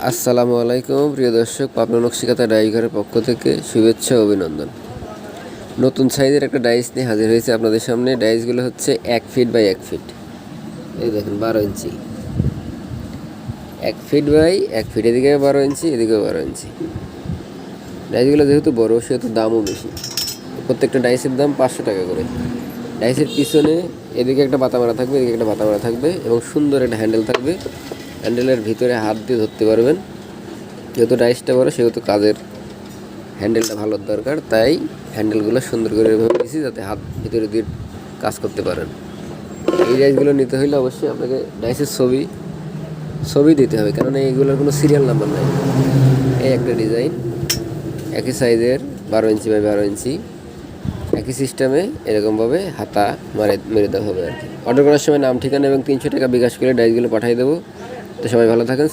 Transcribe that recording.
আসসালামু আলাইকুম প্রিয় দর্শক, পাবনা নকশিকাঁথা ডাইঘরের পক্ষ থেকে শুভেচ্ছা ও অভিনন্দন। নতুন সাইজের একটা ডাইস নিয়ে হাজির হয়েছে আপনাদের সামনে। ডাইসগুলো হচ্ছে 1 ফিট বাই 1 ফিট। এই দেখেন 12 ইঞ্চি, 1 ফিট বাই 1 ফিট, এদিকে 12 ইঞ্চি, এদিকেও 12 ইঞ্চি। ডাইসগুলো যেহেতু বড় সেহেতু দামও বেশি। প্রত্যেকটা ডাইসের দাম 500 টাকা করে। ডাইসের পিছনে এদিকে একটা বাতা মারা থাকবে, এদিকে একটা বাতা মারা থাকবে এবং সুন্দর একটা হ্যান্ডেল থাকবে। হ্যান্ডেলের ভিতরে হাত দিয়ে ধরতে পারবেন। যেহেতু ডাইসটা বড় সেহেতু কাজের হ্যান্ডেলটা ভালো দরকার, তাই হ্যান্ডেলগুলো সুন্দর করে এভাবে দিয়েছি যাতে হাত ভিতরে দিয়ে কাজ করতে পারেন। এই ডাইসগুলো নিতে হলে অবশ্যই আপনাকে ডাইসের ছবি দিতে হবে, কেননা এইগুলোর কোনো সিরিয়াল নাম্বার নাই। এই একটা ডিজাইন, একই সাইজের 12 ইঞ্চি বাই 12 ইঞ্চি, একই সিস্টেমে এরকমভাবে হাতা মেরে দেওয়া হবে আর কি। অর্ডার করার সময় নাম, ঠিকানা এবং 300 টাকা বিকাশ করে ডাইসগুলো পাঠিয়ে দেবো। তো সবাই ভালো থাকেন।